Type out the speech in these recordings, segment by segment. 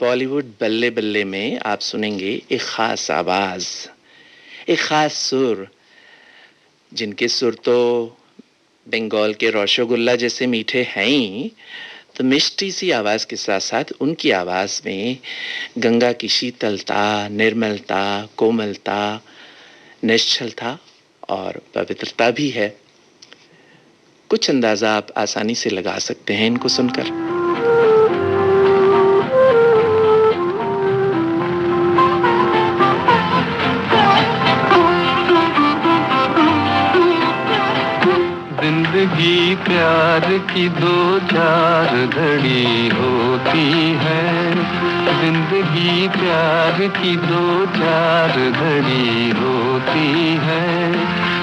बॉलीवुड बल्ले बल्ले में आप सुनेंगे एक खास आवाज, एक खास सुर, जिनके सुर तो बंगाल के रसगुल्ला जैसे मीठे हैं ही, तो मिष्टी सी आवाज के साथ साथ उनकी आवाज में गंगा की शीतलता, निर्मलता, कोमलता, निश्चलता और पवित्रता भी है। कुछ अंदाजा आप आसानी से लगा सकते हैं इनको सुनकर। जिंदगी प्यार की दो चार घड़ी होती है, जिंदगी प्यार की दो चार घड़ी होती है।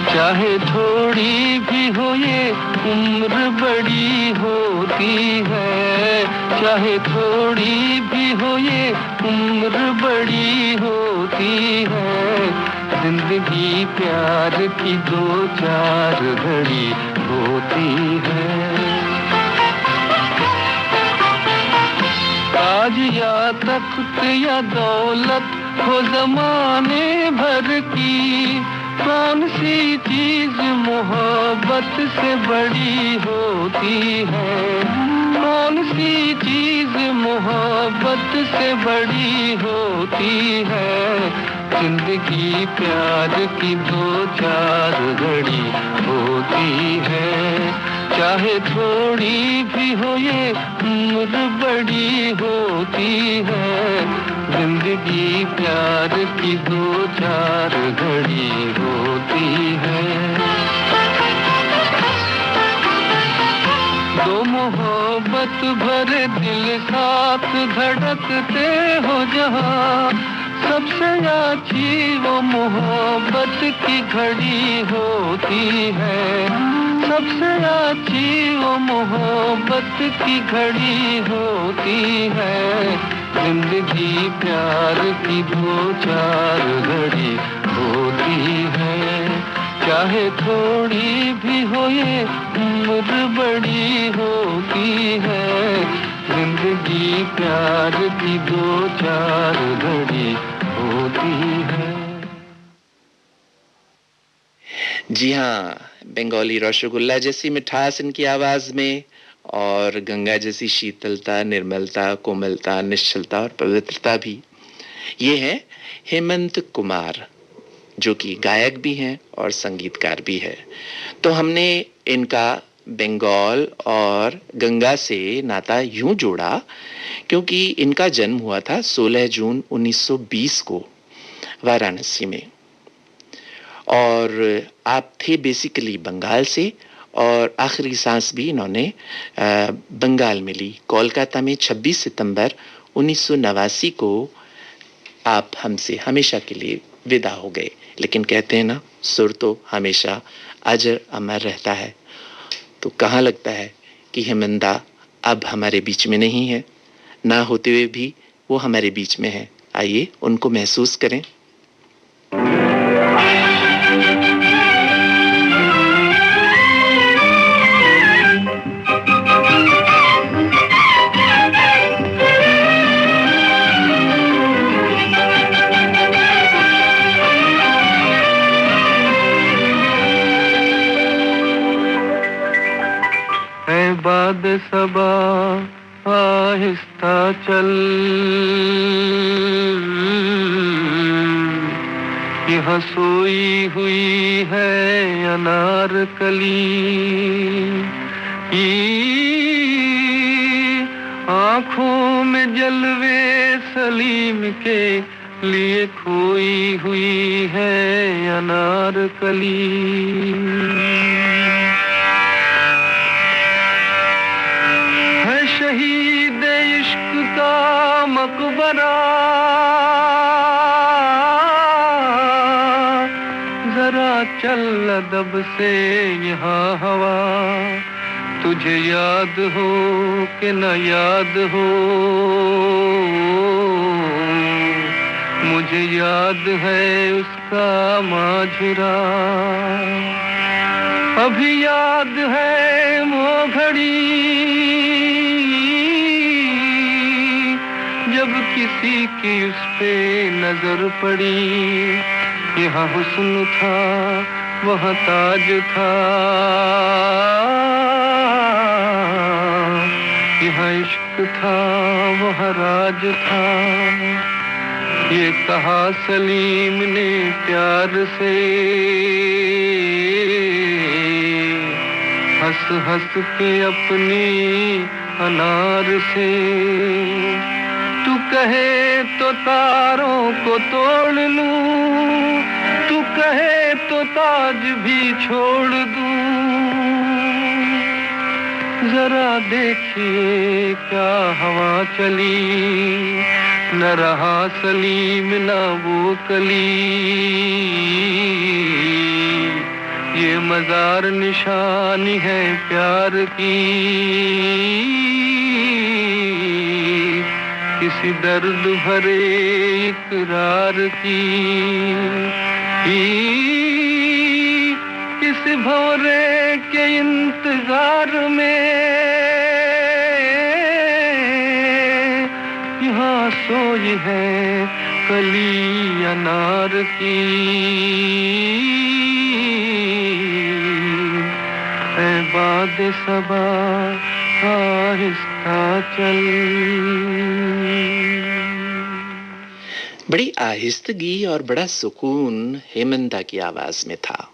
चाहे थोड़ी भी हो ये उम्र बड़ी होती है, चाहे थोड़ी भी हो ये उम्र बड़ी होती है। जिंदगी प्यार की दो चार घड़ी होती है। ताज या तख्त या दौलत हो ज़माने भर की, कौन सी चीज मोहब्बत से बड़ी होती है, कौन सी चीज मोहब्बत से बड़ी होती है। जिंदगी प्यार की दो चार घड़ी होती है, चाहे थोड़ी भी हो ये उम्र बड़ी होती है। जिंदगी प्यार की दो चार घड़ी होती है। दो मोहब्बत भरे दिल साथ धड़कते हो जहाँ, सबसे अच्छी वो मोहब्बत की घड़ी होती है, सबसे अच्छी वो मोहब्बत की घड़ी होती है। जिंदगी प्यार की दो चार घड़ी होती है, चाहे थोड़ी भी हो ये उम्र बड़ी होती है। जिंदगी प्यार की दो चार घड़ी होती है। जी हाँ, बंगाली रसगुल्ला जैसी मिठास इनकी आवाज में और गंगा जैसी शीतलता, निर्मलता, कोमलता, निश्चलता और पवित्रता भी। ये है हेमंत कुमार, जो कि गायक भी हैं और संगीतकार भी है। तो हमने इनका बंगाल और गंगा से नाता यूं जोड़ा क्योंकि इनका जन्म हुआ था 16 जून 1920 को वाराणसी में, और आप थे बेसिकली बंगाल से, और आखिरी सांस भी इन्होंने बंगाल में ली। कोलकाता में 26 सितंबर 1989 को आप हमसे हमेशा के लिए विदा हो गए। लेकिन कहते हैं ना, सुर तो हमेशा अजर अमर रहता है। तो कहाँ लगता है कि हेमंदा अब हमारे बीच में नहीं है, ना होते हुए भी वो हमारे बीच में है। आइए उनको महसूस करें। बाद सबा आहिस्ता चल, यहाँ सोई हुई है अनारकली, आँखों में जलवे सलीम के लिए खोई हुई है अनारकली। शहीद इश्क का मकबरा जरा चल अदब से यहाँ हवा, तुझे याद हो कि न याद हो, मुझे याद है उसका माजरा। अभी याद है वो घड़ी जब किसी की उस पे नजर पड़ी, यहाँ हुस्न था वहाँ ताज था, यहाँ इश्क था वहाँ राज था। ये कहा सलीम ने प्यार से, हंस हंस के अपनी अनार से। तू कहे तो तारों को तोड़ लूं, तू कहे तो ताज भी छोड़ दूं। जरा देखिए क्या हवा चली, न रहा सलीम न वो कली। ये मजार निशानी है प्यार की, किसी दर्द भरे इकरार की। किसी भंवरे के इंतजार में यहाँ सोई है कली अनार की। ऐ बाद सबा आहिस्ता चल। बड़ी आहिस्तगी और बड़ा सुकून हेमंता की आवाज में था।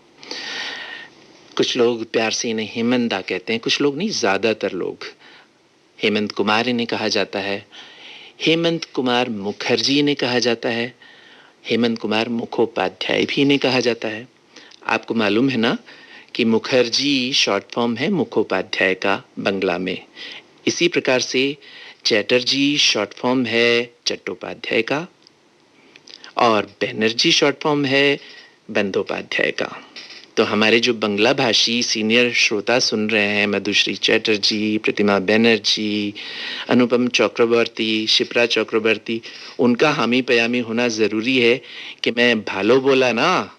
कुछ लोग प्यार से इन्हें हेमंता कहते हैं, कुछ लोग नहीं, ज्यादातर लोग। हेमंत कुमार इन्हें कहा जाता है, हेमंत कुमार मुखर्जी इन्हें कहा जाता है, हेमंत कुमार मुखोपाध्याय भी इन्हें कहा जाता है। आपको मालूम है ना कि मुखर्जी शॉर्ट फॉर्म है मुखोपाध्याय का बंगला में। इसी प्रकार से चैटर्जी शॉर्ट फॉर्म है चट्टोपाध्याय का, और बैनर्जी शॉर्ट फॉर्म है बंदोपाध्याय का। तो हमारे जो बंगला भाषी सीनियर श्रोता सुन रहे हैं, मधुश्री चैटर्जी, प्रतिमा बैनर्जी, अनुपम चक्रवर्ती, शिप्रा चक्रवर्ती, उनका हामी पयामी होना जरूरी है कि मैं भालो बोला ना।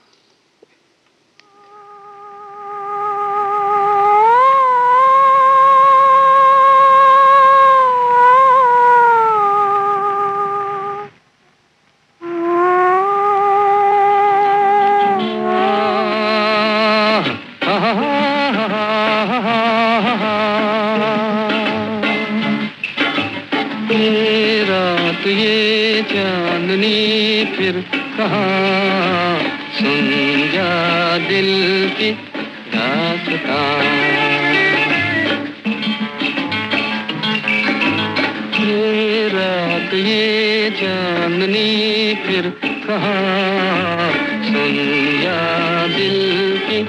फिर कहाँ सुन जा दिल की दास्तां। ये रात ये चांदनी फिर कहाँ सुन जा दिल की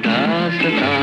दास्तां।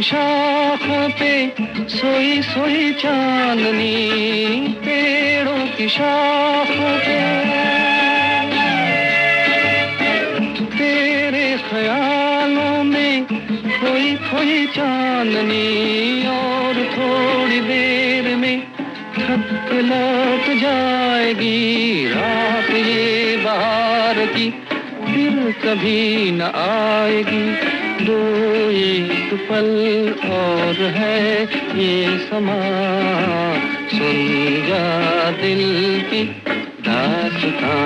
शाखों पे सोई सोई चांदनी, पेड़ों की शाखों पे तेरे ख्यालों में खोई खोई चांदनी। और थोड़ी देर में थक लौट जाएगी रात ये बहार की, फिर कभी न आएगी। दो एक पल और है ये समा, सुन जा दिल की दास्तां।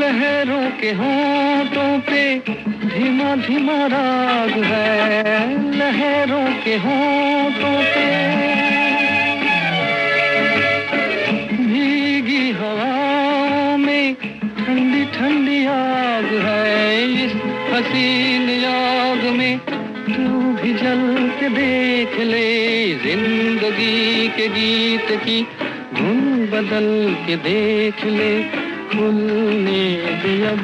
लहरों के होंठों पे धीमा धीमा धीमा राग है लहरों के होठों पे, भीगी हवा में ठंडी ठंडी आग है, इस हसीन आग में तू भी जल के देख ले, जिंदगी के गीत की धुन बदल के देख ले, खुलने दे अब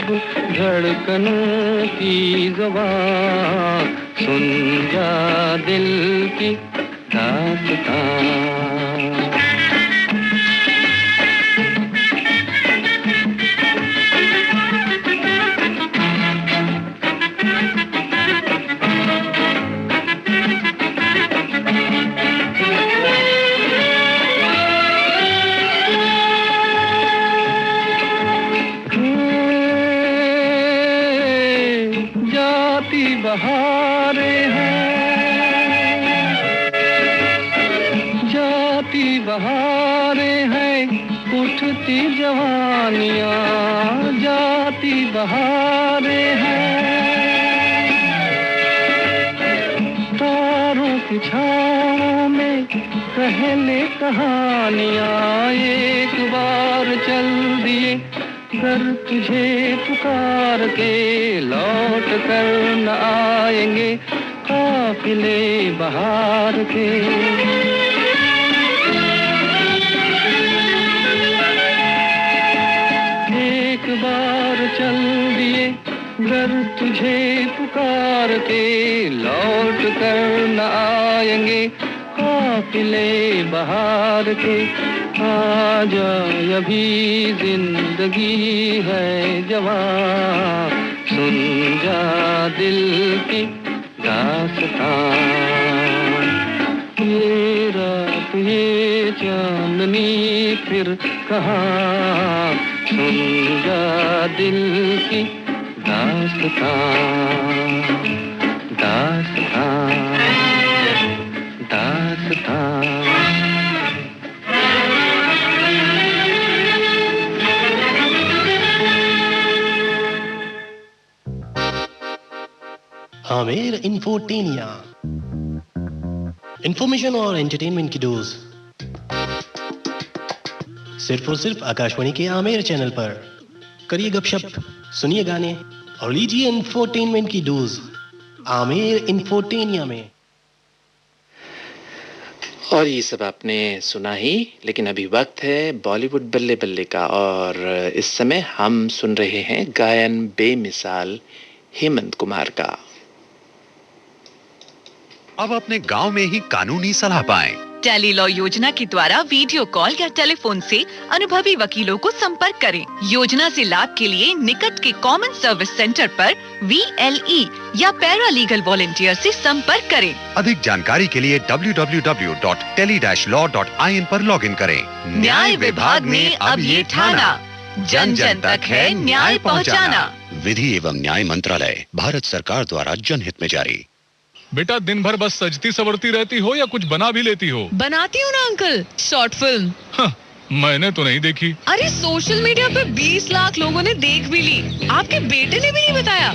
धड़कनों की ज़ुबान, सुन जा दिल की दास्तां। बहारें हैं, जाती बहारें हैं, उठती जवानियाँ, जाती बहारें हैं, तारों की छाँव में पहले कहानियाँ, एक बार चल दिए कर तुझे पुकार के, लौट कर न आएंगे काफिले बहार के। एक बार चल दिए घर तुझे पुकार के, लौट कर न आएंगे काफिले बहार के। आजा अभी जिंदगी है जवां, सुन जा दिल की दास्तां, ये रात ये चांदनी फिर कहाँ, सुन जा दिल की दास्तां, दास्तां, दास्तां। आमेर इन्फोटेनिया, इंफॉर्मेशन और एंटरटेनमेंट की डोज सिर्फ और सिर्फ आकाशवाणी के आमेर चैनल पर। करिए गपशप, सुनिए गाने और लीजिए इंफोटेनमेंट की डोज आमेर इन्फोटेनिया में। और ये सब आपने सुना ही, लेकिन अभी वक्त है बॉलीवुड बल्ले बल्ले का, और इस समय हम सुन रहे हैं गायन बेमिसाल हेमंत कुमार का। अब अपने गांव में ही कानूनी सलाह पाएं। टेली लॉ योजना के द्वारा वीडियो कॉल या टेलीफोन से अनुभवी वकीलों को संपर्क करें। योजना से लाभ के लिए निकट के कॉमन सर्विस सेंटर पर VLE या पैरालीगल वॉलंटियर से संपर्क करें। अधिक जानकारी के लिए www.tele-law.in पर लॉगिन करें। न्याय विभाग में अब ये ठाना, जन जन तक है न्याय पहुंचाना। विधि एवं न्याय मंत्रालय, भारत सरकार द्वारा जनहित में जारी। बेटा दिन भर बस सजती सवरती रहती हो या कुछ बना भी लेती हो? बनाती हूँ ना अंकल, शॉर्ट फिल्म। मैंने तो नहीं देखी। अरे सोशल मीडिया पे 20 लाख लोगों ने देख भी ली। आपके बेटे ने भी नहीं बताया?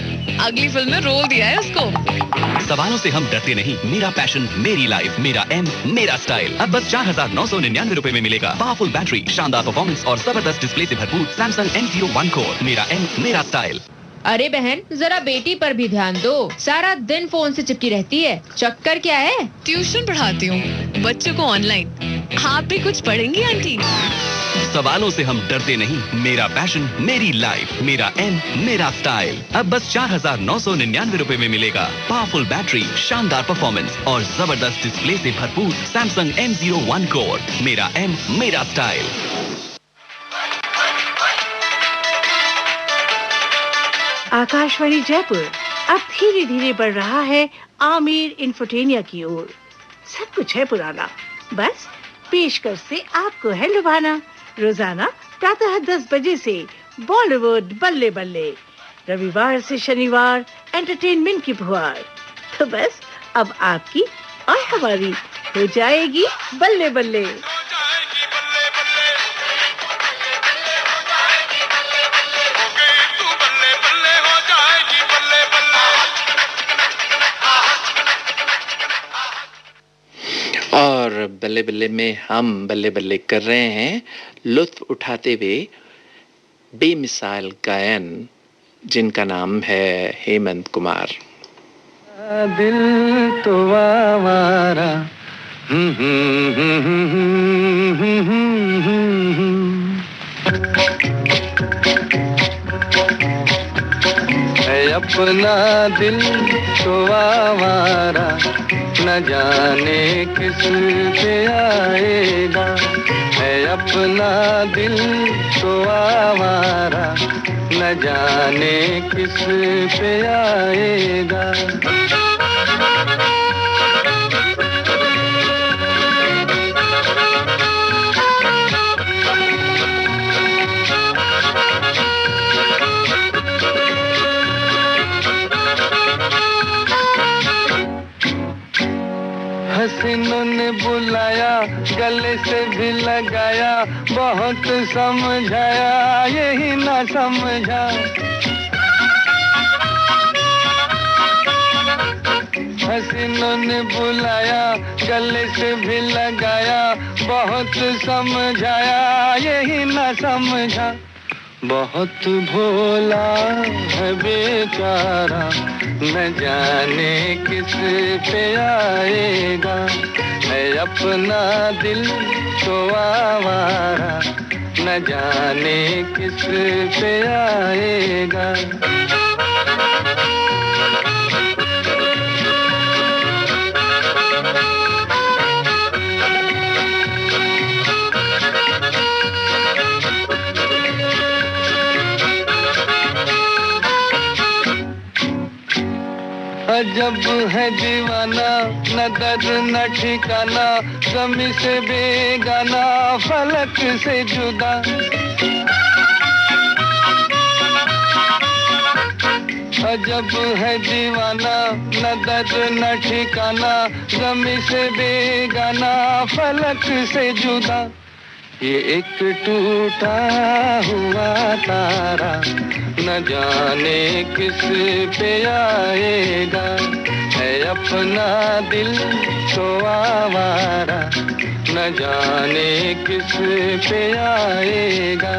अगली फिल्म में रोल दिया है उसको। सवालों से हम डरते नहीं, मेरा पैशन मेरी लाइफ, मेरा एम मेरा स्टाइल। अब बस 4,999 रुपए में मिलेगा पावरफुल बैटरी, शानदार परफॉर्मेंस और जबरदस्त डिस्प्ले से भरपूर सैमसंग M01 कोर। मेरा एम मेरा स्टाइल। अरे बहन, जरा बेटी पर भी ध्यान दो, सारा दिन फोन से चिपकी रहती है। चक्कर क्या है? ट्यूशन पढ़ाती हूँ बच्चों को ऑनलाइन। आप भी कुछ पढ़ेंगी आंटी? सवालों से हम डरते नहीं, मेरा पैशन मेरी लाइफ, मेरा एम मेरा स्टाइल। अब बस 4,999 रुपए में मिलेगा पावरफुल बैटरी, शानदार परफॉर्मेंस और जबरदस्त डिस्प्ले से भरपूर सैमसंग M01 कोर। मेरा एम मेरा स्टाइल। आकाशवाणी जयपुर अब धीरे धीरे बढ़ रहा है आमिर इन्फोटेनिया की ओर। सब कुछ है पुराना, बस पेशकश से आपको है लुभाना। रोजाना प्रातः 10 बजे से बॉलीवुड बल्ले बल्ले, रविवार से शनिवार एंटरटेनमेंट की फुहार। तो बस अब आपकी और हमारी हो जाएगी बल्ले बल्ले। बल्ले बल्ले में हम बल्ले बल्ले कर रहे हैं लुत्फ उठाते हुए बेमिसाल गायन जिनका नाम है हेमंत कुमार। दिल तो आवारा है अपना दिल तो आवारा न जाने किस पे आएगा। है अपना दिल तो आवारा न जाने किस पे आएगा। हसीनों ने बुलाया गले से भी लगाया बहुत समझाया यही ना समझा। हसीनों ने बुलाया गले से भी लगाया बहुत समझाया यही ना समझा। बहुत भोला है बेचारा न जाने किस पे आएगा। है अपना दिल तो आवारा न जाने किस पे आएगा। अजब है दीवाना न दर्द न ठिकाना ज़मीं से बेगाना फलक से जुदा। अजब है दीवाना न दर्द न ठिकाना ज़मीं से बेगाना फलक से जुदा। ये एक टूटा हुआ तारा न जाने किस पे आएगा। है अपना दिल तो आवारा न जाने किस पे आएगा।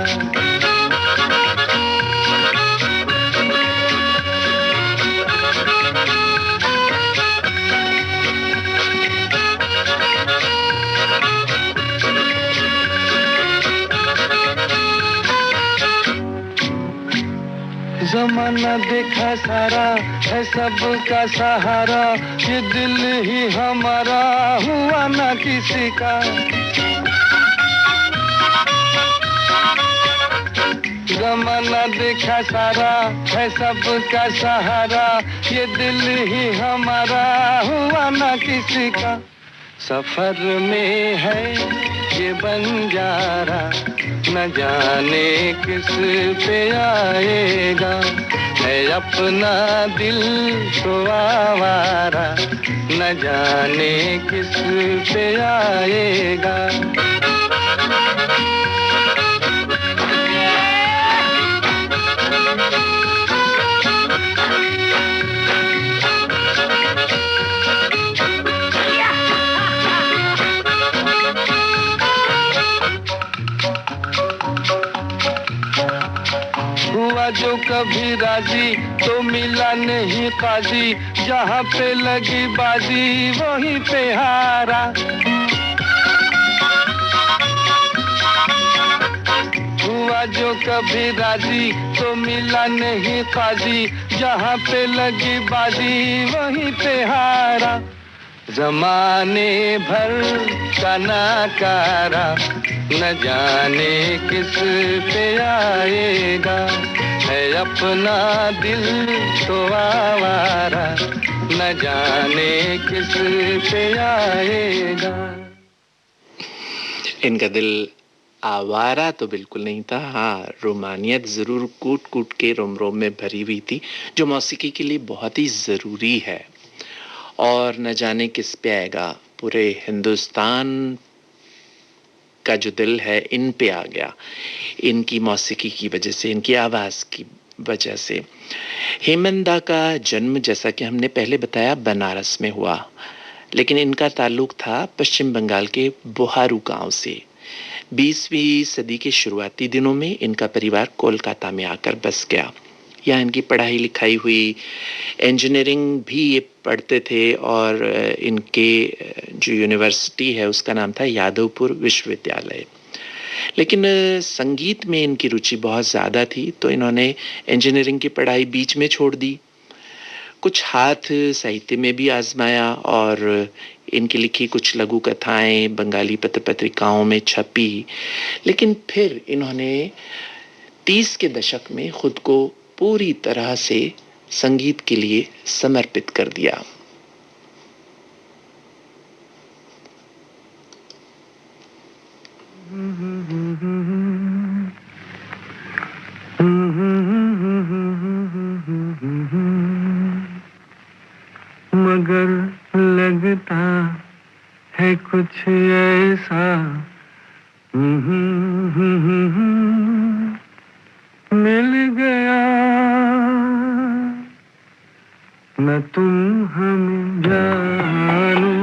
जमाना देखा सारा है सबका सहारा ये दिल ही हमारा हुआ ना किसी का। जमाना देखा सारा है सबका सहारा ये दिल ही हमारा हुआ ना किसी का। सफर में है ये बंजारा न जाने किस पे आएगा। है अपना दिल तो आवारा न जाने किस पे आएगा। हुआ जो कभी राजी तो मिला नहीं काजी जहाँ पे लगी बाजी वहीं पे हारा। हुआ जो कभी राजी तो मिला नहीं काजी जहाँ पे लगी बाजी वहीं पे हारा। जमाने भर का नाकारा न जाने किस पे आएगा। है अपना दिल तो आवारा न जाने किस पे आएगा। इनका दिल आवारा तो बिल्कुल नहीं था, हाँ रोमानियत जरूर कूट कूट के रोम रोम में भरी हुई थी जो मौसीकी के लिए बहुत ही ज़रूरी है। और न जाने किस पे आएगा पूरे हिंदुस्तान का जो दिल है इन पे आ गया, इनकी मौसीकी की वजह से, इनकी आवाज़ की वजह से। हेमंत दा का जन्म जैसा कि हमने पहले बताया बनारस में हुआ। लेकिन इनका ताल्लुक था पश्चिम बंगाल के बोहारू गांव से। 20वीं सदी के शुरुआती दिनों में इनका परिवार कोलकाता में आकर बस गया। यहाँ इनकी पढ़ाई लिखाई हुई, इंजीनियरिंग भी ये पढ़ते थे और इनके जो यूनिवर्सिटी है उसका नाम था यादवपुर विश्वविद्यालय। लेकिन संगीत में इनकी रुचि बहुत ज़्यादा थी, तो इन्होंने इंजीनियरिंग की पढ़ाई बीच में छोड़ दी। कुछ हाथ साहित्य में भी आजमाया और इनकी लिखी कुछ लघु कथाएं बंगाली पत्र पत्रिकाओं में छपी। लेकिन फिर इन्होंने 30 के दशक में खुद को पूरी तरह से संगीत के लिए समर्पित कर दिया। मगर लगता है कुछ ऐसा मिल गया, न तुम हमें जानो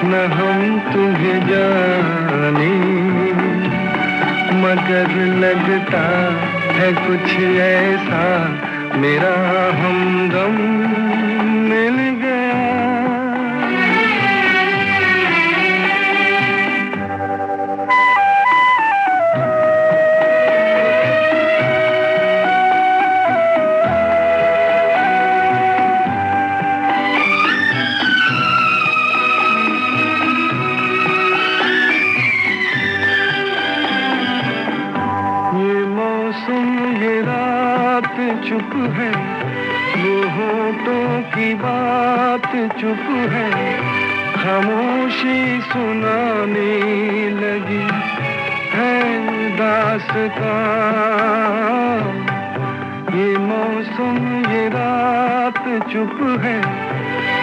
न हम तुम्हें जाने, मगर लगता है कुछ ऐसा मेरा हमदम मिल गया। ये मौसम ये रात चुप है, वो होठों की बात चुप है, खामोशी सुनाने लगी है दास्तां। ये मौसम ये रात चुप है,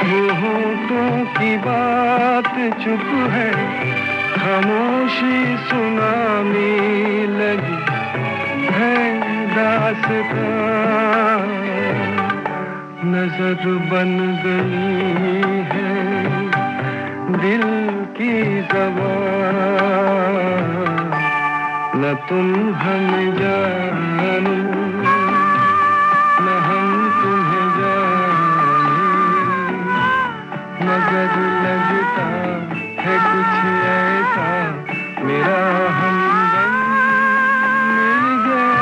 वो होठों की बात चुप है, खामोशी सुनाने लगी है दास्तां। नजर बन गई है दिल की ज़बान, न तुम हमें जानो न हम तुम्हें जाने, मगर लगता है कुछ ऐसा मेरा हमदम मिल गया।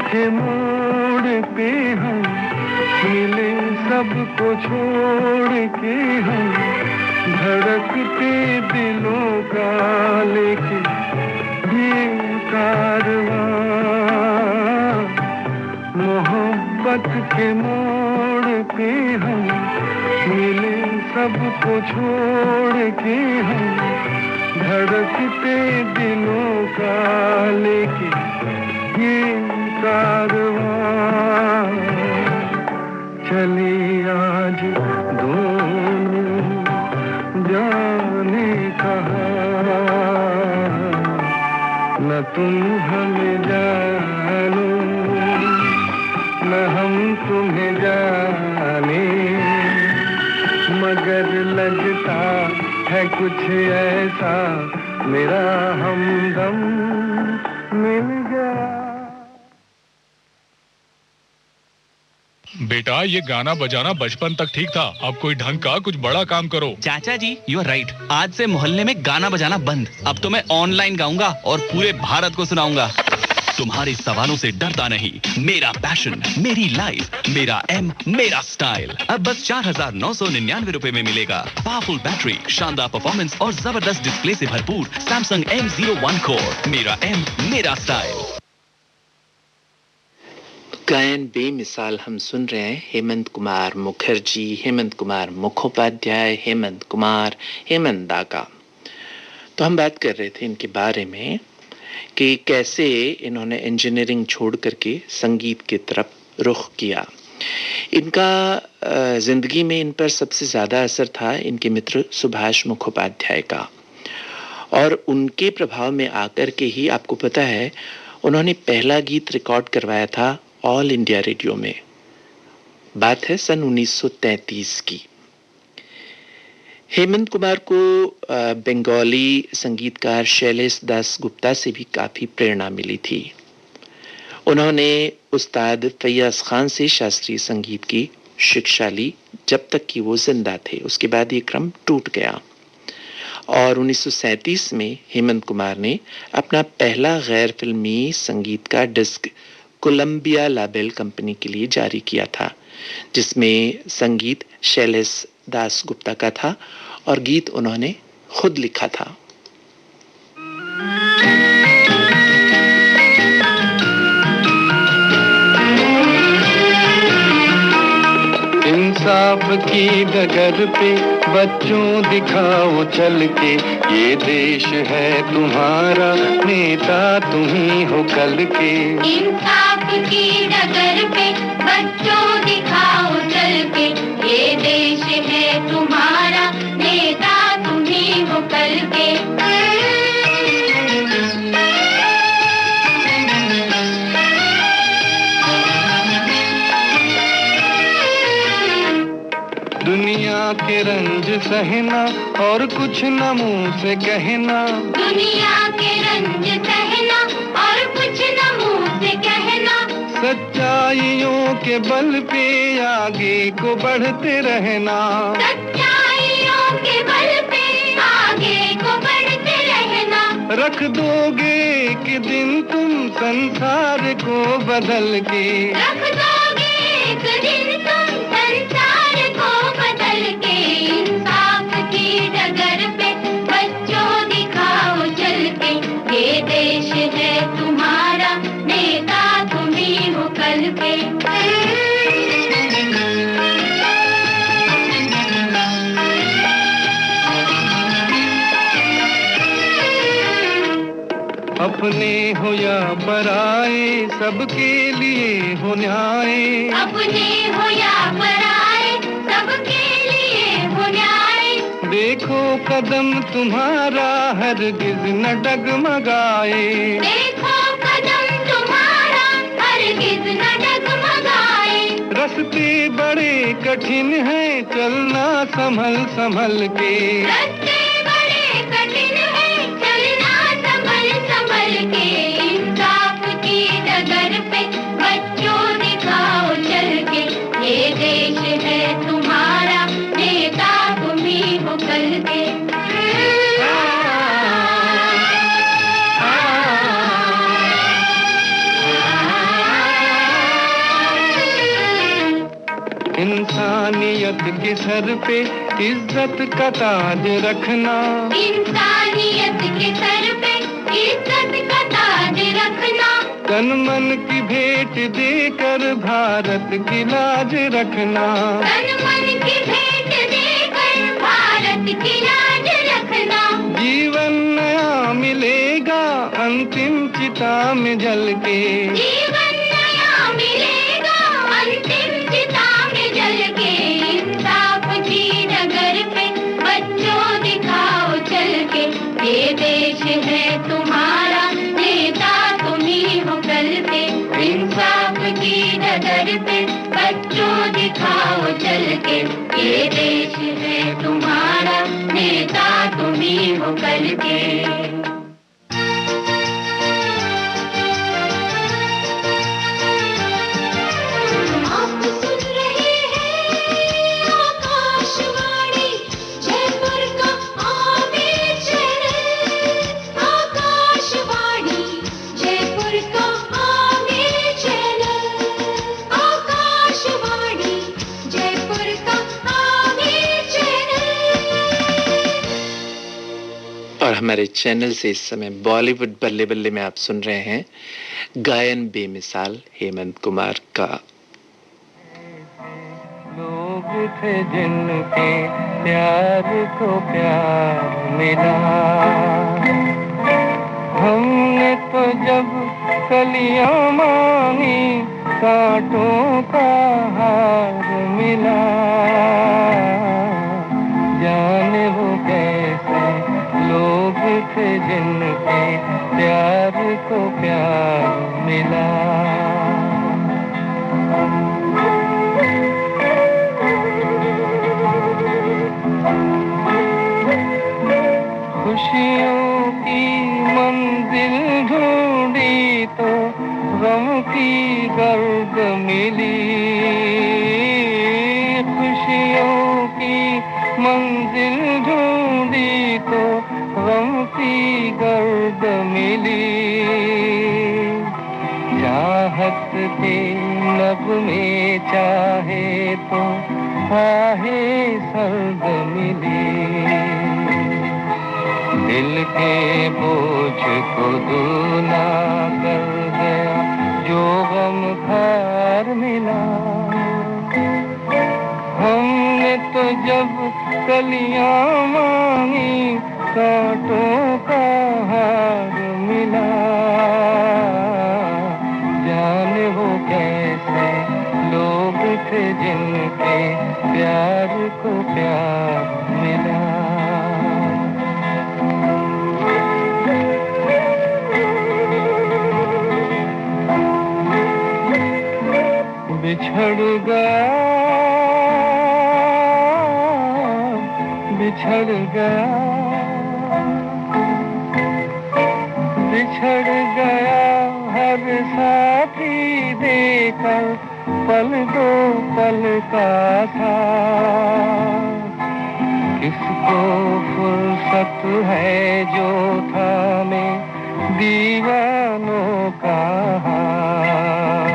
के मोड़ पे हम मिले सबको छोड़ के, हम धड़कते दिलों का लेके ये कारवां। मोहब्बत के मोड़ पे हम मिले सबको छोड़ के, हम धड़कते दिलों का लेके ये कारवां। चले आज दोनों जाने कहाँ, न तुम हमें जानो न हम तुम्हें जाने, मगर लगता है कुछ ऐसा मेरा हमदम मिल गया। बेटा ये गाना बजाना बचपन तक ठीक था, अब कोई ढंग का कुछ बड़ा काम करो। चाचा जी यू आर राइट, आज से मोहल्ले में गाना बजाना बंद। अब तो मैं ऑनलाइन गाऊंगा और पूरे भारत को सुनाऊंगा। तुम्हारे सवालों से डरता नहीं, मेरा पैशन मेरी लाइफ, मेरा एम मेरा स्टाइल। अब बस 4,999 रुपए में मिलेगा पावरफुल बैटरी, शानदार परफॉर्मेंस और जबरदस्त डिस्प्ले से भरपूर सैमसंग M01 कोर। मेरा एम मेरा स्टाइल। गायन बेमिसाल हम सुन रहे हैं हेमंत कुमार मुखर्जी, हेमंत कुमार मुखोपाध्याय, हेमंत कुमार, हेमंत दा का। तो हम बात कर रहे थे इनके बारे में कि कैसे इन्होंने इंजीनियरिंग छोड़ करके संगीत की तरफ रुख किया। इनका जिंदगी में इन पर सबसे ज़्यादा असर था इनके मित्र सुभाष मुखोपाध्याय का, और उनके प्रभाव में आकर के ही आपको पता है उन्होंने पहला गीत रिकॉर्ड करवाया था ऑल इंडिया रेडियो में। बात है सन 1933 की। हेमंत कुमार को बंगाली संगीतकार शैलेश दास गुप्ता से भी काफ़ी प्रेरणा मिली थी। उन्होंने उस्ताद फैयाज खान से शास्त्रीय संगीत की शिक्षा ली जब तक कि वो जिंदा थे। उसके बाद ये क्रम टूट गया और 1937 में हेमंत कुमार ने अपना पहला गैर फिल्मी संगीत का डिस्क कोलंबिया लाबेल कंपनी के लिए जारी किया था, जिसमें संगीत शैलेश दास गुप्ता का था और गीत उन्होंने खुद लिखा था। इंसाफ की डगर पे बच्चों दिखाओ चल के, ये देश है तुम्हारा, नेता तुम ही हो कल के। इंसाफ की डगर पे बच्चों दिखाओ चल के, ये देश है तुम्हारा, नेता तुम ही हो कल के। दुनिया के रंज सहना और कुछ न मुंह से कहना, दुनिया के रंज सहना और कुछ न मुंह से कहना, सच्चाइयों के बल पे आगे को बढ़ते रहना, सच्चाइयों के बल पे आगे को बढ़ते रहना। रख दोगे एक दिन तुम संसार को बदल के, रख दोगे एक दिन तुम संसार को बदल के। इंसाफ की डगर पे बच्चों दिखाओ चल के, ये देश है तुम्हारा, नेता तुम ही हो कल के। अपने हो या पराए सबके लिए हो न्याय, अपने हो या पराए सबके लिए हो न्याय। देखो कदम तुम्हारा हरगिज न डगमगाए, देखो कदम तुम्हारा हरगिज न डगमगाए। रास्ते बड़े कठिन हैं चलना संभल संभल के, रास्ते बड़े कठिन हैं चलना संभल संभल के। इंसाफ की डगर पे बच्चों दिखाओ चल के, ये देश है तुम्हारा, नेता तुम ही हो कल के। इंसानियत के सर पे इज्जत का ताज रखना, इंसानियत के सर पे इज्जत का ताज रखना। तन मन की भेंट देकर भारत की लाज रखना, तन मन की भेंट देकर भारत की लाज रखना। जीवन नया मिलेगा अंतिम चिता में जल के, जीवन नया मिलेगा अंतिम चिता में जल के। इंसाफ की डगर पे बच्चों दिखाओ चल के, ये देश है तुम्हारा, नेता तुम ही हो कल के। इंसाफ की डगर पे बच्चों दिखाओ चल के, ये देश है तुम्हारा, नेता तुम ही हो कल के। और हमारे चैनल से इस समय बॉलीवुड बल्ले बल्ले में आप सुन रहे हैं गायन बेमिसाल हेमंत कुमार का। लोग थे जिनके प्यार को प्यार मिला, हमने जब कलियां मांगी कांटों का हार मिला, जाने वो कैसे लोग थे जिनके प्यार को प्यार मिला। खुशियों की मंजिल ढूंढी तो गम की गर्द मिली, खुशियों की मंजिल ढूंढी तो गम की गर्द मिली। चाहत के लब में चाहे तो आहे सर्द मिली, दिल के बोझ को दूना कर गया जो गम खार मिला। हमने तो जब कलियां मांगी कांटों का हार मिला, जाने वो कैसे लोग थे जिनके प्यार को प्यार मिला। बिछड़ गया, बिछड़ गया, बिछड़ गया हर साथी देकर पल दो पल का था। किसको फुर्सत है जो थामे दीवानों का हाथ,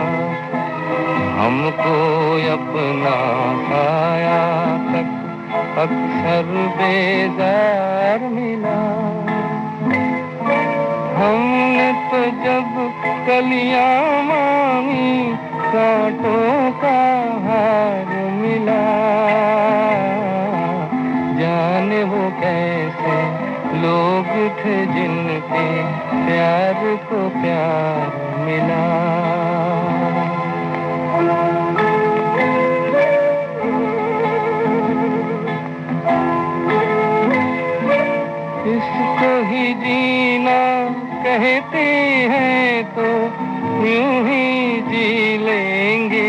हमको अपना साया तक अक्सर बेजार मिला। हमने तो जब कलियां मांगी कांटों का हार मिला, जाने वो कैसे लोग थे जिनके प्यार को प्यार मिला। इसको ही जीना कहते हैं तो यूं ही जी लेंगे,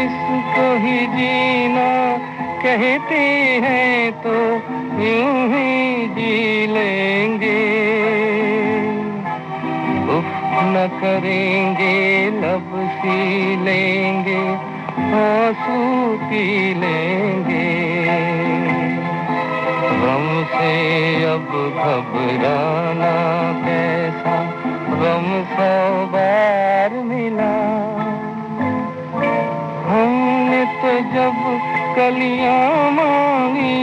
इसको ही जीना कहते हैं तो यूं ही जी लेंगे। उफ न करेंगे लब सी लेंगे आंसू पी लेंगे, गम से अब घबराना कैसा गम 100 बार मिला। हमने तो जब कलियां मांगी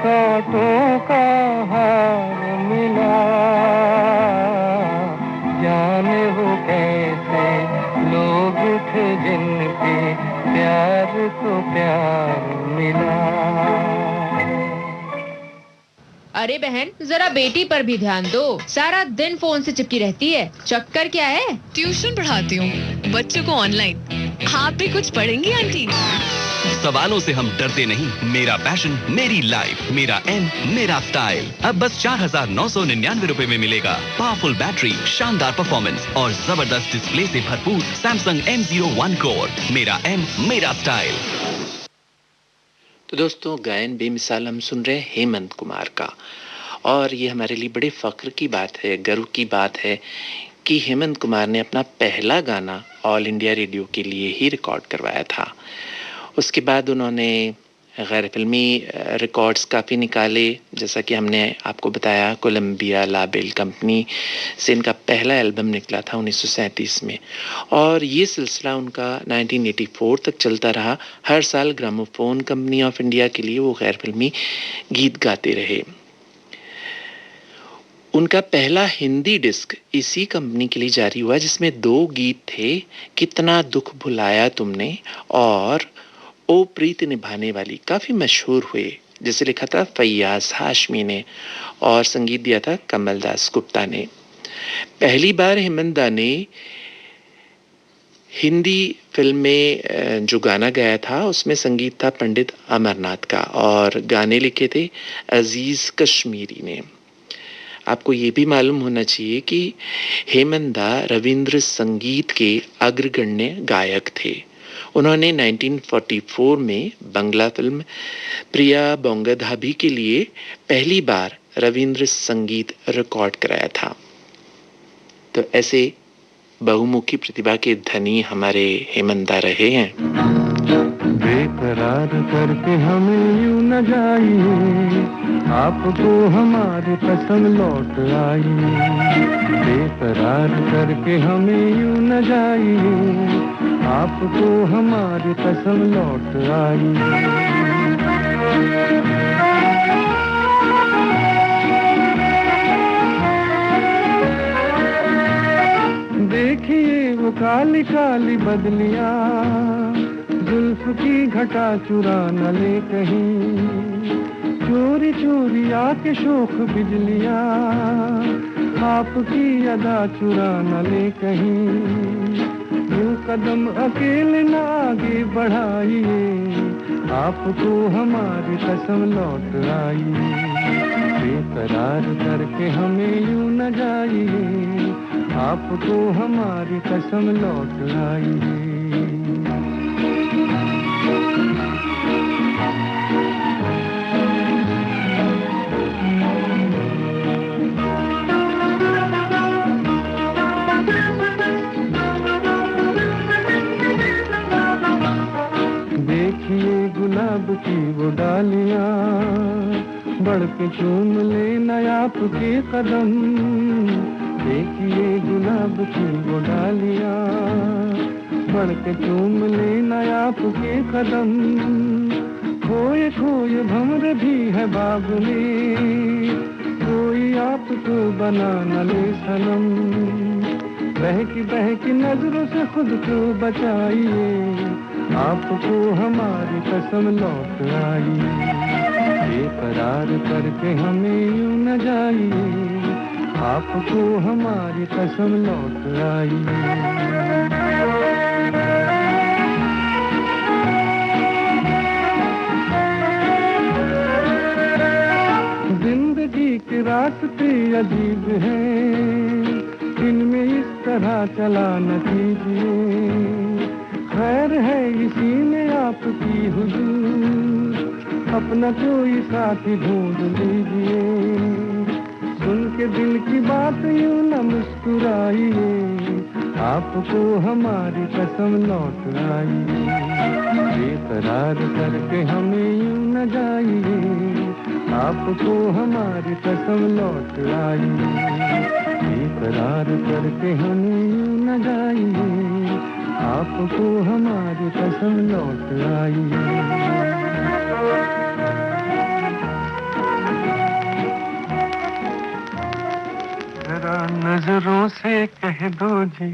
कांटों का हार मिला, जाने वो कैसे लोग थे जिनके प्यार को प्यार मिला। अरे बहन, जरा बेटी पर भी ध्यान दो, सारा दिन फोन से चिपकी रहती है। चक्कर क्या है? ट्यूशन पढ़ाती हूँ बच्चों को ऑनलाइन। आप भी कुछ पढ़ेंगी आंटी? सवालों से हम डरते नहीं, मेरा पैशन मेरी लाइफ, मेरा एम मेरा स्टाइल। अब बस 4,999 रुपए में मिलेगा पावरफुल बैटरी, शानदार परफॉर्मेंस और जबरदस्त डिस्प्ले से भरपूर सैमसंग M01 कोर। मेरा एम मेरा स्टाइल। तो दोस्तों, गायन बेमिसाल हम सुन रहे हैं हेमंत कुमार का, और ये हमारे लिए बड़े फख्र की बात है, गर्व की बात है कि हेमंत कुमार ने अपना पहला गाना ऑल इंडिया रेडियो के लिए ही रिकॉर्ड करवाया था। उसके बाद उन्होंने गैर फिल्मी रिकॉर्ड्स काफ़ी निकाले, जैसा कि हमने आपको बताया कोलंबिया लाबेल कंपनी से इनका पहला एल्बम निकला था 1937 में, और ये सिलसिला उनका 1984 तक चलता रहा। हर साल ग्रामोफोन कंपनी ऑफ इंडिया के लिए वो गैर फिल्मी गीत गाते रहे। उनका पहला हिंदी डिस्क इसी कंपनी के लिए जारी हुआ, जिसमें 2 गीत थे, कितना दुख भुलाया तुमने और ओ प्रीत निभाने वाली, काफ़ी मशहूर हुए, जिसे लिखा था फैयाज हाशमी ने और संगीत दिया था कमल दास गुप्ता ने। पहली बार हेमंदा ने हिंदी फिल्म में जो गाना गाया था उसमें संगीत था पंडित अमरनाथ का और गाने लिखे थे अजीज कश्मीरी ने। आपको ये भी मालूम होना चाहिए कि हेमंदा रविंद्र संगीत के अग्रगण्य गायक थे। उन्होंने 1944 में बंगला फिल्म प्रिया बोंगधाबी के लिए पहली बार रविंद्र संगीत रिकॉर्ड कराया था। तो ऐसे बहुमुखी प्रतिभा के धनी हमारे हेमंदा रहे हैं। बेकरार करके हमें यूं न जाइए, आपको हमारी कसम लौट आई। बेकरार करके हमें यूं न जाइए, आपको हमारी कसम लौट आई। देखिए वो काली काली बदलियां, जुल्फ की घटा चुरा न ले कहीं, चोरी चोरी आके शोख बिजलियां, आपकी अदा चुरा न ले कहीं। यूं कदम अकेले न आगे बढ़ाइए, आपको हमारी कसम लौट आई। बेकरार करके हमें यूं न जाइए, आपको हमारी कसम लौट आई। देखिए गुलाब की वो डालियां, बढ़ के चूम लेना आपके कदम। देखिए गुलाब की वो डालियां, बढ़ के चूम लेना आपके कदम। खोए खोए भंवर भी है बाग में, कोई आपको बना न ले सनम। बहकी नजरों से खुद को बचाइए, आपको हमारी कसम लौट आई। बेकरार करके हमें यूं न जाइए, आपको हमारी कसम लौट आई। जिंदगी के रास्ते अजीब हैं, इनमें इस तरह चला न कीजिए। खैर है इसी में आपकी हुजूर, अपना कोई साथी ढूंढ लीजिए। सुन के दिल की बात यूं न मुस्कुराइए, आपको हमारी कसम लौट आई। बेकरार करके हमें यूं न जाइए, आपको हमारी कसम लौट आई। बेकरार करके हमें यूं न जाइए, आपको हमारी कसम लौट आई। जरा नजरों से कह दो जी,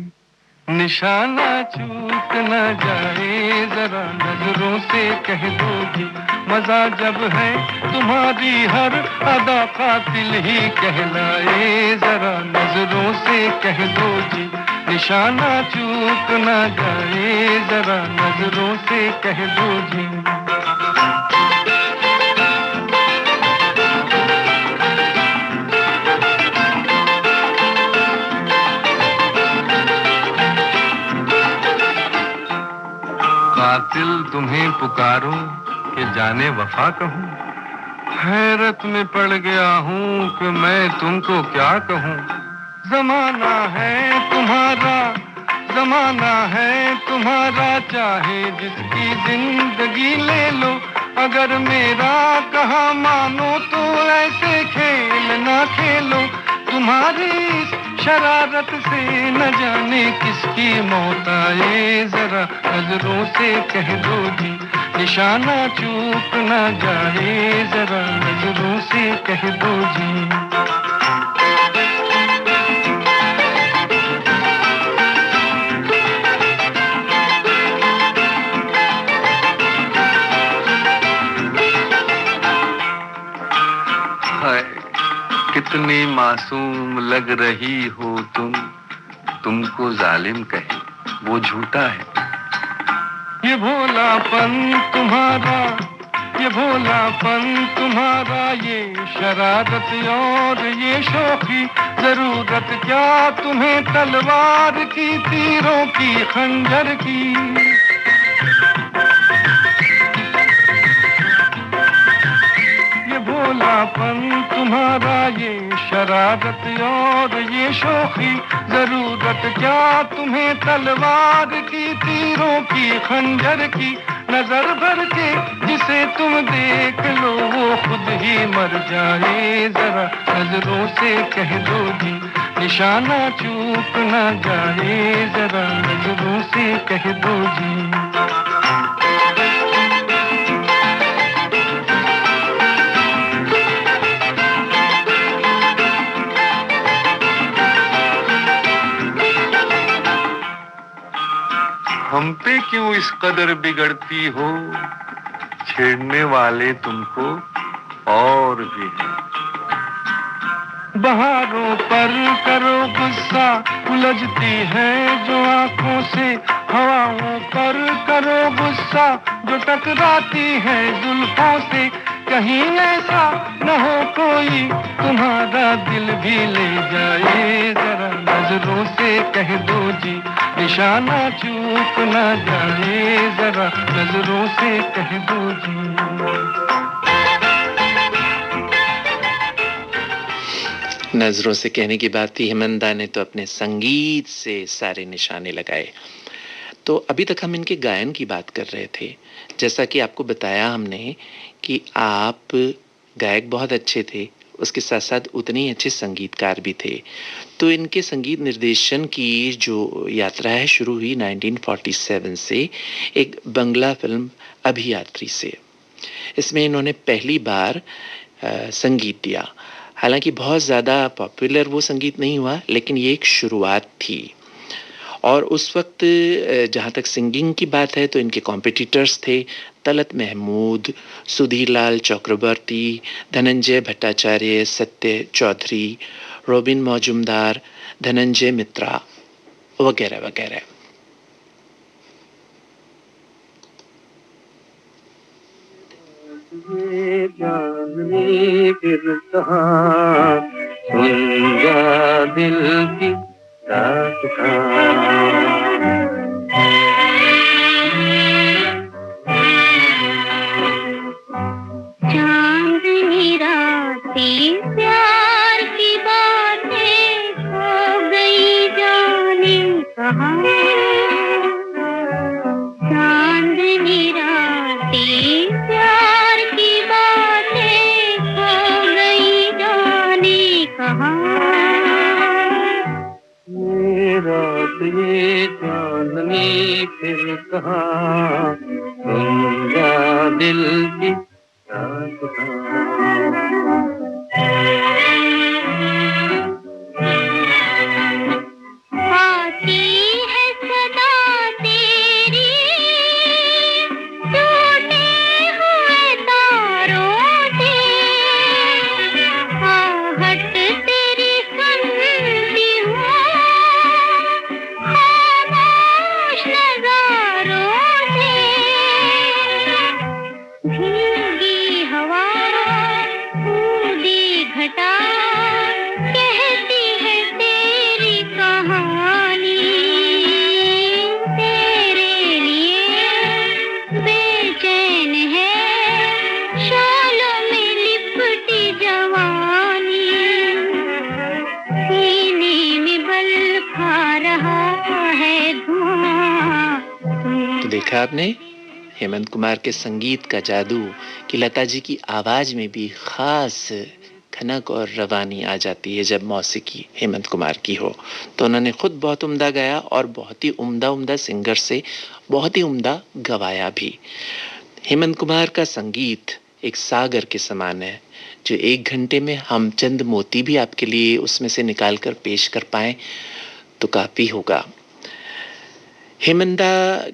निशाना चूक न जाए। जरा नजरों से कह दो जी, मजा जब है तुम्हारी हर अदा कातिल ही कहलाए। जरा नजरों से कह दो जी, निशाना चूक न जाए। जरा नजरों से कह दो जी। कातिल तुम्हें पुकारूं कि जाने वफा कहूं, हैरत में पड़ गया हूं कि मैं तुमको क्या कहूं। जमाना है तुम्हारा, जमाना है तुम्हारा, चाहे जिसकी जिंदगी ले लो। अगर मेरा कहा मानो तो ऐसे खेल ना खेलो। तुम्हारी शरारत से न जाने किसकी मौत आए। जरा नजरों से कह दो जी, निशाना चूक न जाए। जरा नजरों से कह दो जी। कितनी मासूम लग रही हो तुमको जालिम कहे वो झूठा है। ये भोलापन तुम्हारा, ये भोलापन तुम्हारा, ये शरारत और ये शौकी, जरूरत क्या तुम्हें तलवार की, तीरों की, खंजर की। ये भोलापन तुम्हारा, ये शरारत और ये शौकी, जरूरत क्या तुम्हें तलवार की, तीरों की, खंजर की। नजर भर के जिसे तुम देख लो वो खुद ही मर जाए, जरा नजरों से कह दो जी निशाना चूक ना जाए, जरा नजरों से कह दो जी। हम पे क्यों इस कदर बिगड़ती हो, छेड़ने वाले तुमको और भी हैं। बहारों पर करो गुस्सा, उलझती है जो आंखों से, हवाओं पर करो गुस्सा जो टकराती है जुल्फों से। कहीं ऐसा न हो कोई तुम्हारा दिल भी ले जाए, जरा नजरों से कह दो जी निशाना चूक ना जाए, जरा नजरों से कह दो जी। नजरों से कहने की बात थी, हेमंदा ने तो अपने संगीत से सारे निशाने लगाए। तो अभी तक हम इनके गायन की बात कर रहे थे। जैसा कि आपको बताया हमने कि आप गायक बहुत अच्छे थे, उसके साथ साथ उतने ही अच्छे संगीतकार भी थे। तो इनके संगीत निर्देशन की जो यात्रा है शुरू हुई 1947 से एक बंगला फिल्म अभियात्री से। इसमें इन्होंने पहली बार संगीत दिया। हालांकि बहुत ज़्यादा पॉपुलर वो संगीत नहीं हुआ, लेकिन ये एक शुरुआत थी। और उस वक्त जहाँ तक सिंगिंग की बात है तो इनके कॉम्पिटिटर्स थे तलत महमूद, सुधीरलाल चक्रवर्ती, धनंजय भट्टाचार्य, सत्य चौधरी, रोबिन मौजूमदार, धनंजय मित्रा वगैरह वगैरह। सुन जा दिल की चांदनी रातें प्यार की बातें खो गई जाने कहाँ। चांदनी रातें प्यार की बातें खो गई जाने कहाँ। रात ये चांदनी फिर कहाँ, सुन जा दिल की रात आती है सदा तेरी, टूटे हुए तारों से, आहट तेरी सुनती हूँ खामोश नज़ारों से। भीगी हवा ऊदी घटा कहती है तेरी कहानी, तेरे लिए बेचैन है शालों में लिपटी जवानी, सीने में बल खा रहा है धुआं। तो देखा आपने हेमंत कुमार के संगीत का जादू कि लता जी की आवाज में भी खास खनक और रवानी आ जाती है जब मौसीकी हेमंत कुमार की हो। तो उन्होंने खुद बहुत उम्दा गाया और बहुत ही उम्दा सिंगर से बहुत ही उम्दा गवाया भी। हेमंत कुमार का संगीत एक सागर के समान है, जो 1 घंटे में हम चंद मोती भी आपके लिए उसमें से निकाल कर पेश कर पाएं तो काफ़ी होगा। हेमंदा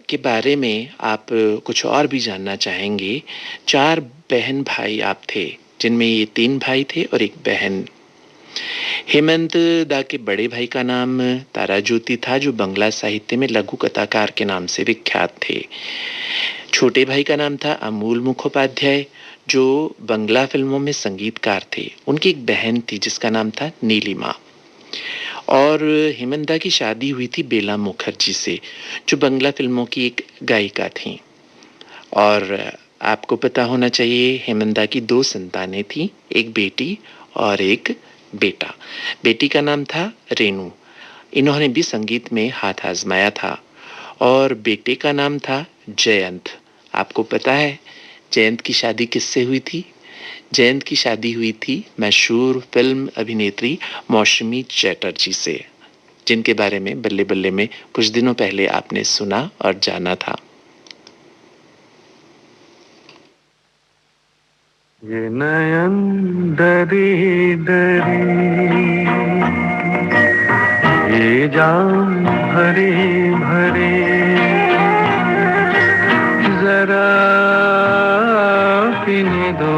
के बारे में आप कुछ और भी जानना चाहेंगे। 4 बहन भाई आप थे, जिनमें ये 3 भाई थे और 1 बहन। हेमंत दा के बड़े भाई का नाम तारा ज्योति था, जो बंगला साहित्य में लघु कथाकार के नाम से विख्यात थे। छोटे भाई का नाम था अमूल मुखोपाध्याय, जो बंगला फिल्मों में संगीतकार थे। उनकी एक बहन थी जिसका नाम था नीलिमा। और हेमंत दा की शादी हुई थी बेला मुखर्जी से, जो बंगला फिल्मों की एक गायिका थी। और आपको पता होना चाहिए हेमंत दा की 2 संतानें थी, एक बेटी और एक बेटा। बेटी का नाम था रेनू, इन्होंने भी संगीत में हाथ आजमाया था। और बेटे का नाम था जयंत। आपको पता है जयंत की शादी किससे हुई थी? जयंत की शादी हुई थी मशहूर फिल्म अभिनेत्री मौसमी चैटर्जी से, जिनके बारे में बल्ले बल्ले में कुछ दिनों पहले आपने सुना और जाना था। ये नयन डरी डरी, ये जाम भरे भरे, जरा पीने दो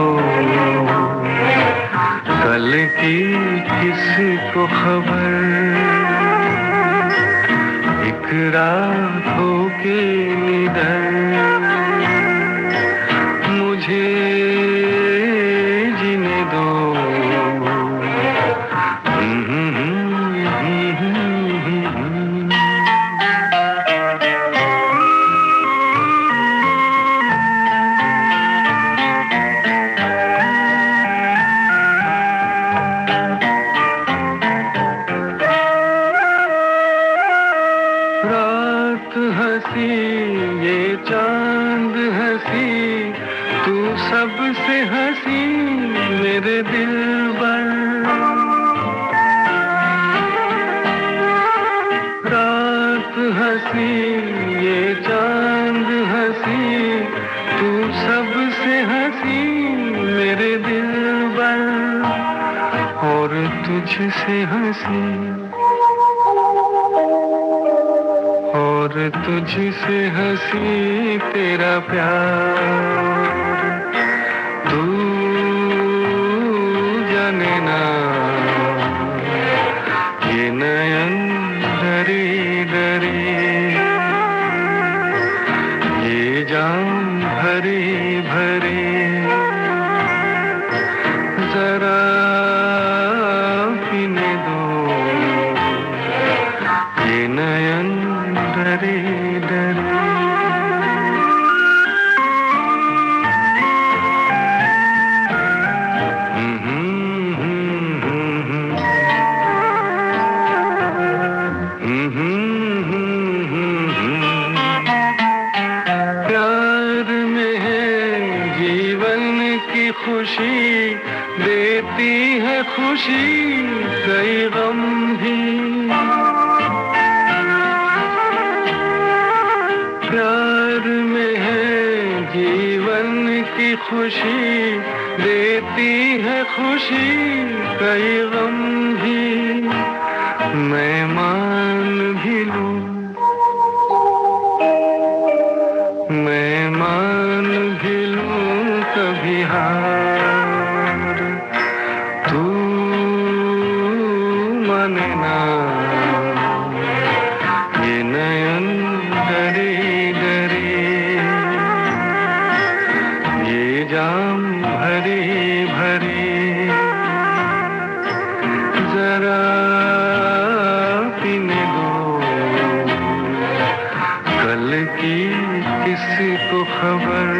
कल की किसको खबर, एक रात हो के निडर मुझे जीने दो। सबसे हंसी मेरे दिलबर, रात हंसी ये चांद हंसी, तू सबसे हंसी मेरे दिलबर, और तुझसे हंसी, और तुझसे हंसी तेरा प्यार। तू जाने ना ये नयन डरे डरे, ये जाम भरे भरे, जरा पीने दो ये नयन डरे डरे। खुशी देती है खुशी कई गम भी, प्यार में है जीवन की खुशी देती है खुशी कई गम भी, मैं मान भी लूं, मैं मान भी लूं कभी हार, तू माने ना ये नयन डरे डरे, ये जाम भरे भरे, जरा पीने दो कल की किसको खबर,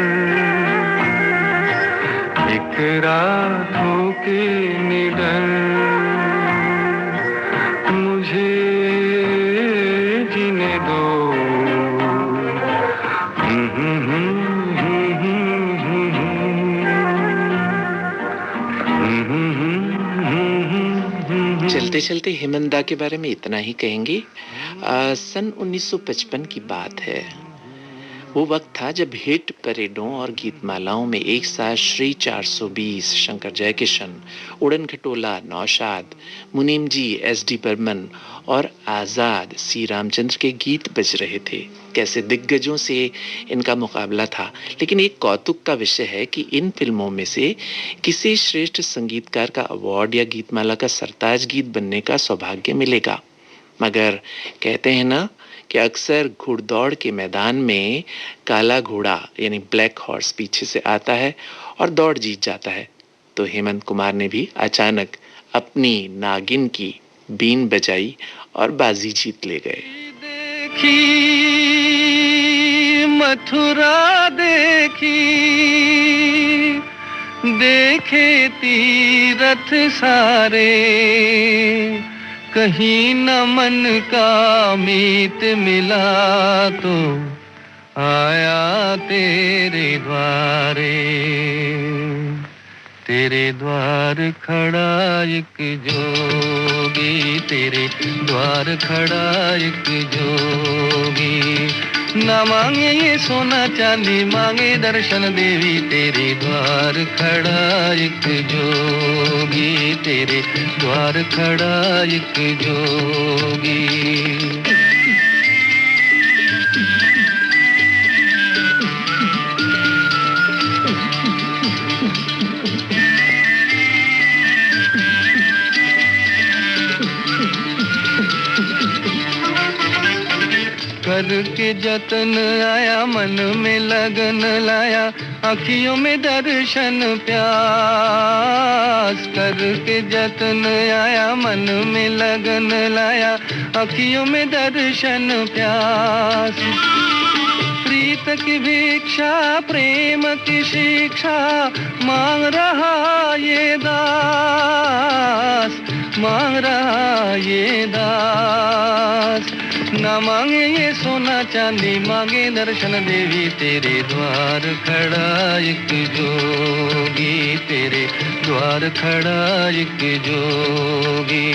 एक रात हो के निडर मुझे जीने दो। चलते चलते हेमंत दा के बारे में इतना ही कहेंगे। सन 1955 की बात है। वो वक्त था जब हिट परेडों और गीतमालाओं में एक साथ श्री 420, शंकर जयकिशन, उड़न खटोला, नौशाद, मुनीम जी, एस.डी. बर्मन और आजाद सी रामचंद्र के गीत बज रहे थे। कैसे दिग्गजों से इनका मुकाबला था। लेकिन एक कौतुक का विषय है कि इन फिल्मों में से किसी श्रेष्ठ संगीतकार का अवार्ड या गीतमाला का सरताज गीत बनने का सौभाग्य मिलेगा। मगर कहते हैं ना कि अक्सर घुड़दौड़ के मैदान में काला घोड़ा यानी ब्लैक हॉर्स पीछे से आता है और दौड़ जीत जाता है। तो हेमंत कुमार ने भी अचानक अपनी नागिन की बीन बजाई और बाजी जीत ले गए। देखी मथुरा देखी, देखे तीरथ सारे, कहीं न मन का मीत मिला तो आया तेरे द्वारे। तेरे द्वार खड़ा एक जोगी, तेरे द्वार खड़ा एक जोगी। ना मांगे ये सोना चांदी, मांगे दर्शन देवी। तेरे द्वार खड़ा एक जोगी, तेरे द्वार खड़ा एक जोगी। करके जतन आया, मन में लगन लाया, आँखियों में दर्शन प्यास। करके जतन आया, मन में लगन लाया, आँखियों में दर्शन प्यास। प्रीत की भिक्षा, प्रेम की शिक्षा, मांग रहा ये दास, मांग रहा ये दास। ना मांगे ये सोना चांदी, मांगे दर्शन देवी। तेरे द्वार खड़ा एक जोगी, तेरे द्वार खड़ा एक जोगी।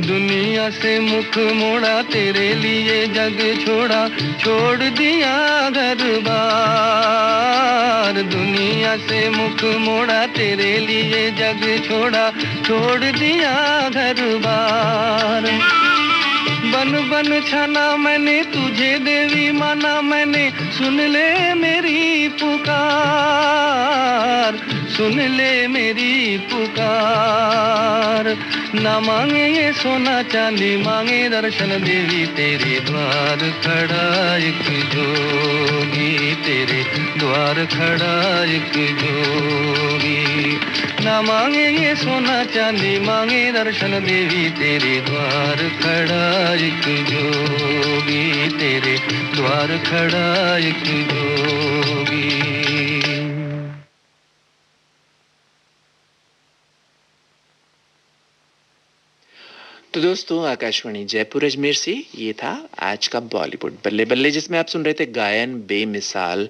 दुनिया से मुख मोड़ा, तेरे लिए जग छोड़ा, छोड़ दिया घर बार। दुनिया से मुख मोड़ा, तेरे लिए जग छोड़ा, छोड़ दिया घर बार। बन बन छाना मैंने तुझे देवी, माना मैंने, सुन ले मेरी पुकार, सुन ले मेरी पुकार। ना मांगे ये सोना चांदी, मांगे दर्शन देवी। तेरे द्वार खड़ा एक जोगी, तेरे द्वार खड़ा एक जोगी। ना मांगे ये सोना चांदी, मांगे दर्शन देवी। तेरे द्वार खड़ा एक जोगी, तेरे द्वार खड़ा एक जोगी। तो दोस्तों, आकाशवाणी जयपुर अजमेर से ये था आज का बॉलीवुड बल्ले बल्ले, जिसमें आप सुन रहे थे गायन बेमिसाल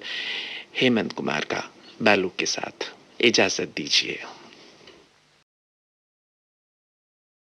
हेमंत कुमार का बालू के साथ। इजाजत दीजिए।